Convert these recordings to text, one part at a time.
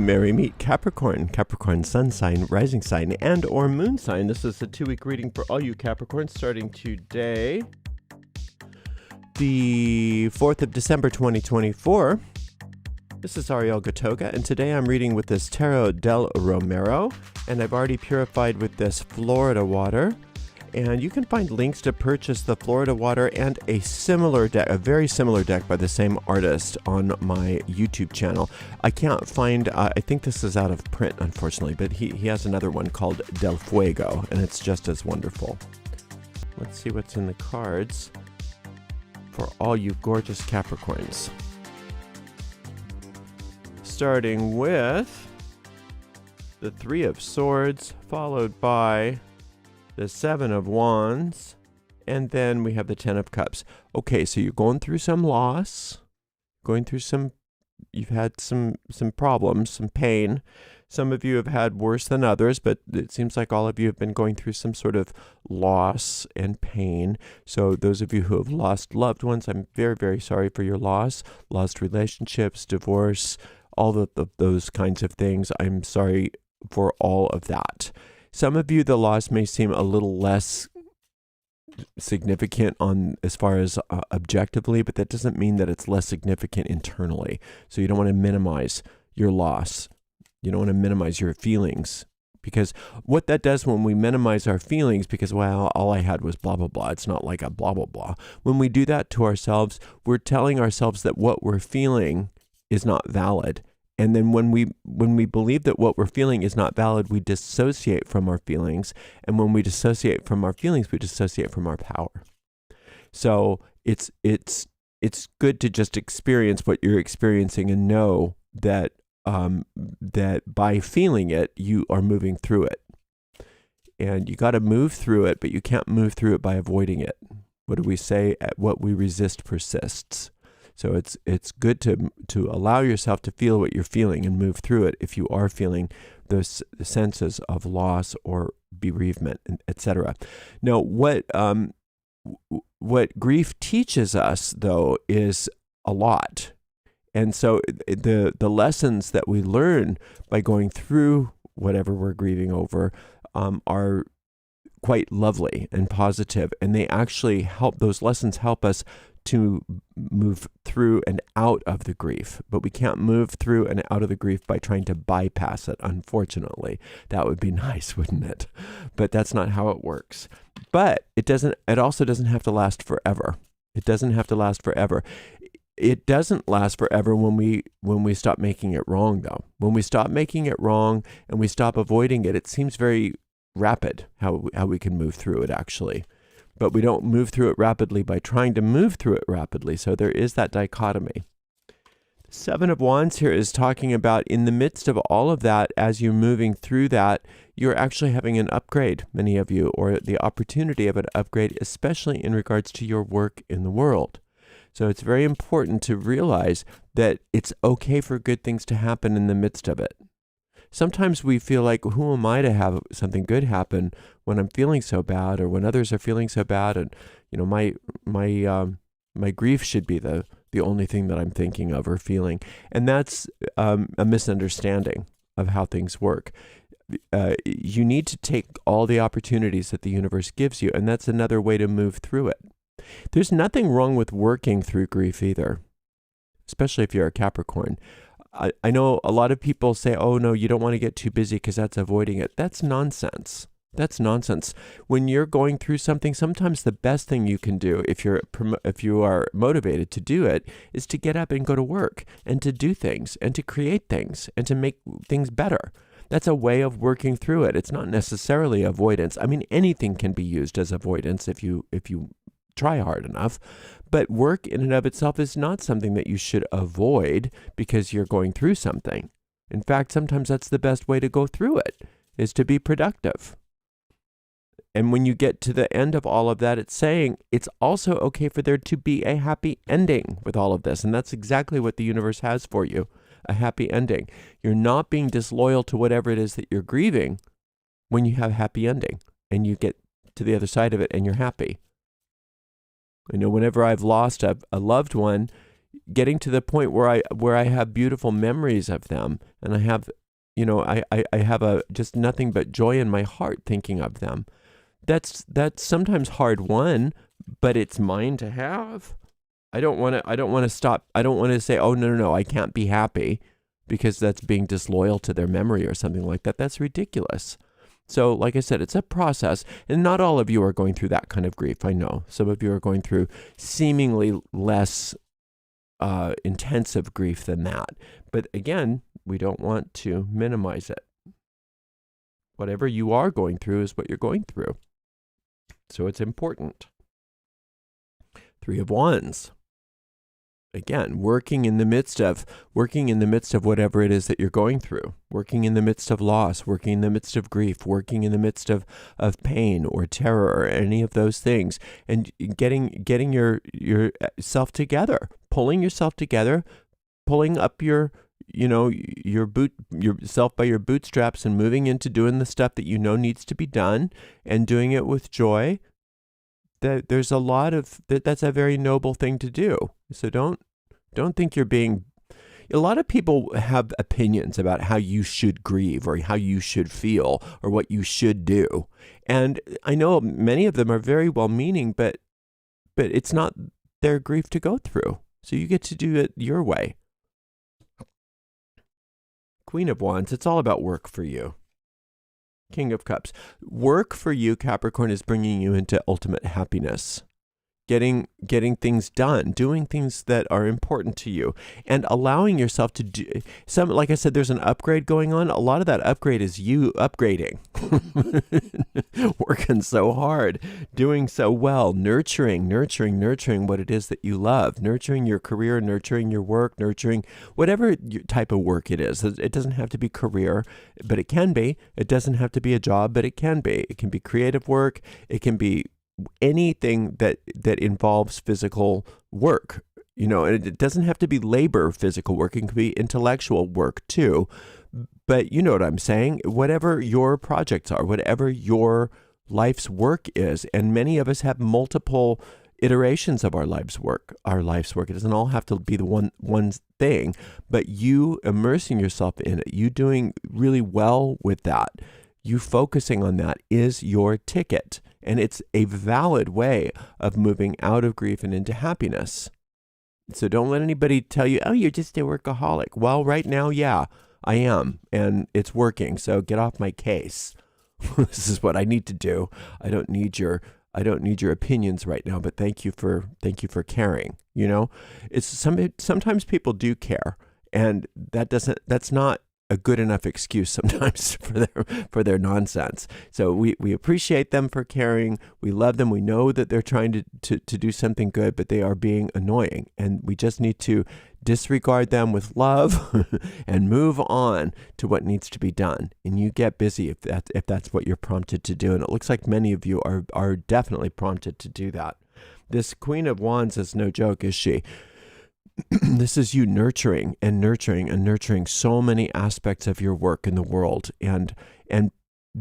Merry meet Capricorn, Capricorn sun sign, rising sign, and or moon sign. This is a 2-week reading for all you Capricorns starting today, the 4th of December, 2024. This is Ariel, and today I'm reading with this Tarot del Romero, and I've already purified with this Florida water. And you can find links to purchase the Florida water and a similar deck, a very similar deck by the same artist on my YouTube channel. I can't find, I think this is out of print, unfortunately, but he has another one called Del Fuego, and it's just as wonderful. Let's see what's in the cards for all you gorgeous Capricorns. Starting with the 3 of Swords, followed by the 7 of Wands, and then we have the 10 of Cups. Okay, so you're going through some loss, you've had some problems, some pain. Some of you have had worse than others, but it seems like all of you have been going through some sort of loss and pain. So those of you who have lost loved ones, I'm very, very sorry for your loss. Lost relationships, divorce, all of those kinds of things. I'm sorry for all of that. Some of you, the loss may seem a little less significant on as far as objectively, but that doesn't mean that it's less significant internally. So you don't want to minimize your loss. You don't want to minimize your feelings, because what that does when we minimize our feelings, because, well, all I had was blah, blah, blah. It's not like a blah, blah, blah. When we do that to ourselves, we're telling ourselves that what we're feeling is not valid. And then when we believe that what we're feeling is not valid, we dissociate from our feelings. And when we dissociate from our feelings, we dissociate from our power. So it's good to just experience what you're experiencing and know that that by feeling it, you are moving through it. And you got to move through it, but you can't move through it by avoiding it. What do we say? What we resist persists. So it's good to allow yourself to feel what you're feeling and move through it if you are feeling those senses of loss or bereavement, etc. Now, what grief teaches us, though, is a lot. And so the lessons that we learn by going through whatever we're grieving over are quite lovely and positive, and they actually help. Those lessons help us to move through and out of the grief, but we can't move through and out of the grief by trying to bypass it, unfortunately. That would be nice, wouldn't it? But that's not how it works. But it also doesn't have to last forever. It doesn't have to last forever. It doesn't last forever when we stop making it wrong, though. When we stop making it wrong and we stop avoiding it, it seems very rapid how we can move through it, actually. But we don't move through it rapidly by trying to move through it rapidly. So there is that dichotomy. 7 of Wands here is talking about in the midst of all of that, as you're moving through that, you're actually having an upgrade, many of you, or the opportunity of an upgrade, especially in regards to your work in the world. So it's very important to realize that it's okay for good things to happen in the midst of it. Sometimes we feel like, who am I to have something good happen when I'm feeling so bad, or when others are feeling so bad, and my grief should be the only thing that I'm thinking of or feeling, and that's a misunderstanding of how things work. You need to take all the opportunities that the universe gives you, and that's another way to move through it. There's nothing wrong with working through grief either, especially if you're a Capricorn. I know a lot of people say, oh, no, you don't want to get too busy because that's avoiding it. That's nonsense. That's nonsense. When you're going through something, sometimes the best thing you can do, if you are motivated to do it, is to get up and go to work and to do things and to create things and to make things better. That's a way of working through it. It's not necessarily avoidance. I mean, anything can be used as avoidance if you try hard enough. But work in and of itself is not something that you should avoid because you're going through something. In fact, sometimes that's the best way to go through it, is to be productive. And when you get to the end of all of that, it's saying it's also okay for there to be a happy ending with all of this. And that's exactly what the universe has for you, a happy ending. You're not being disloyal to whatever it is that you're grieving when you have a happy ending and you get to the other side of it and you're happy. I know whenever I've lost a loved one, getting to the point where I have beautiful memories of them, and I have, I have just nothing but joy in my heart thinking of them. That's sometimes hard won, but it's mine to have. I don't want to stop. I don't want to say, oh, no, I can't be happy, because that's being disloyal to their memory or something like that. That's ridiculous. So like I said, it's a process, and not all of you are going through that kind of grief. I know some of you are going through seemingly less intensive grief than that. But again, we don't want to minimize it. Whatever you are going through is what you're going through. So it's important. 3 of Wands. Again, working in the midst of whatever it is that you're going through, working in the midst of loss, working in the midst of grief, working in the midst of pain or terror or any of those things, and getting yourself together, pulling yourself together, pulling up yourself by your bootstraps and moving into doing the stuff that needs to be done and doing it with joy. There's a lot of that's a very noble thing to do. So don't think you're being. A lot of people have opinions about how you should grieve or how you should feel or what you should do, and I know many of them are very well-meaning, but it's not their grief to go through. So you get to do it your way. Queen of Wands. It's all about work for you. King of Cups. Work for you, Capricorn, is bringing you into ultimate happiness. Getting things done, doing things that are important to you, and allowing yourself to do some. Like I said, there's an upgrade going on. A lot of that upgrade is you upgrading, working so hard, doing so well, nurturing what it is that you love, nurturing your career, nurturing your work, nurturing whatever type of work it is. It doesn't have to be career, but it can be. It doesn't have to be a job, but it can be. It can be creative work. It can be anything that involves physical work, and it doesn't have to be labor physical work. It can be intellectual work too. But you know what I'm saying? Whatever your projects are, whatever your life's work is, and many of us have multiple iterations of our life's work. It doesn't all have to be the one thing, but you immersing yourself in it, you doing really well with that, you focusing on that is your ticket. And it's a valid way of moving out of grief and into happiness. So don't let anybody tell you, oh, you're just a workaholic. Well, right now, yeah, I am. And it's working. So get off my case. This is what I need to do. I don't need your opinions right now, but thank you for caring. It's sometimes people do care, and that's not a good enough excuse sometimes for their nonsense. So we appreciate them for caring. We love them. We know that they're trying to do something good, but they are being annoying, and we just need to disregard them with love and move on to what needs to be done. And you get busy if that's what you're prompted to do. And it looks like many of you are definitely prompted to do that. This Queen of Wands is no joke, is she? This is you nurturing so many aspects of your work in the world, and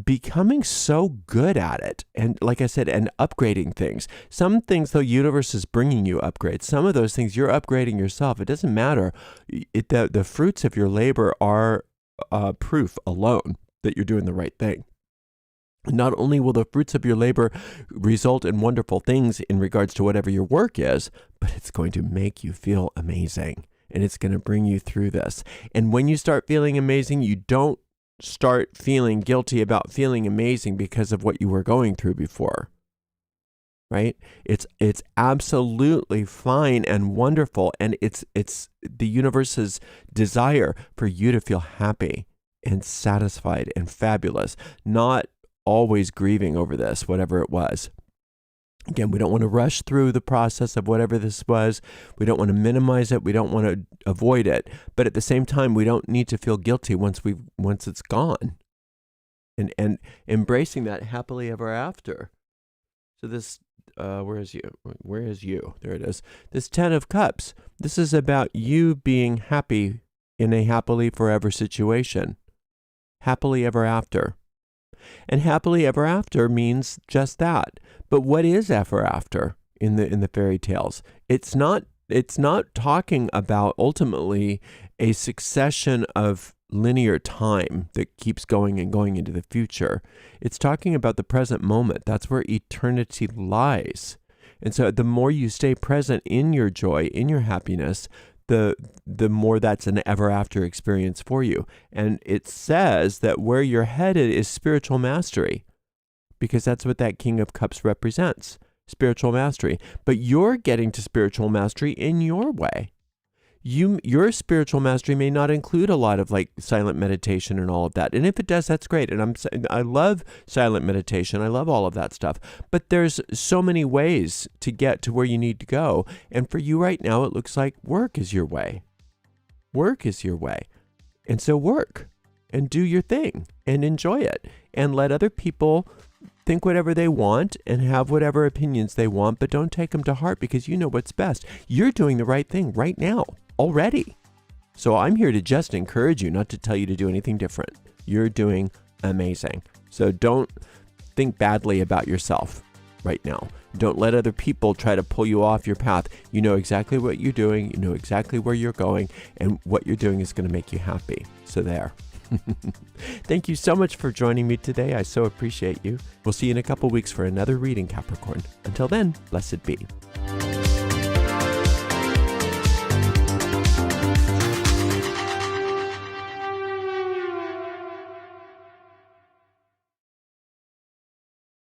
becoming so good at it. And like I said, and upgrading things. Some things the universe is bringing you upgrades. Some of those things you're upgrading yourself. It doesn't matter. The fruits of your labor are proof alone that you're doing the right thing. Not only will the fruits of your labor result in wonderful things in regards to whatever your work is, but it's going to make you feel amazing, and it's going to bring you through this. And when you start feeling amazing, you don't start feeling guilty about feeling amazing because of what you were going through before, right? It's absolutely fine and wonderful, and it's the universe's desire for you to feel happy and satisfied and fabulous, not always grieving over this, whatever it was. Again, we don't want to rush through the process of whatever this was. We don't want to minimize it. We don't want to avoid it. But at the same time, we don't need to feel guilty once it's gone. And embracing that happily ever after. So this, where is you? Where is you? There it is. This 10 of Cups. This is about you being happy in a happily forever situation. Happily ever after. And happily ever after means just that. But what is ever after in the fairy tales? It's not it's not talking about ultimately a succession of linear time that keeps going and going into the future. It's talking about the present moment. That's where eternity lies. And so the more you stay present in your joy, in your happiness, the more that's an ever after experience for you. And it says that where you're headed is spiritual mastery, because that's what that King of Cups represents, spiritual mastery. But you're getting to spiritual mastery in your way. Your spiritual mastery may not include a lot of like silent meditation and all of that. And if it does, that's great. And I love silent meditation. I love all of that stuff. But there's so many ways to get to where you need to go. And for you right now, it looks like work is your way. Work is your way. And so work and do your thing and enjoy it and let other people think whatever they want and have whatever opinions they want, but don't take them to heart, because you know what's best. You're doing the right thing right now already. So I'm here to just encourage you, not to tell you to do anything different. You're doing amazing. So don't think badly about yourself right now. Don't let other people try to pull you off your path. You know exactly what you're doing. You know exactly where you're going, and what you're doing is going to make you happy. So there. Thank you so much for joining me today. I so appreciate you. We'll see you in a couple weeks for another reading, Capricorn. Until then, blessed be.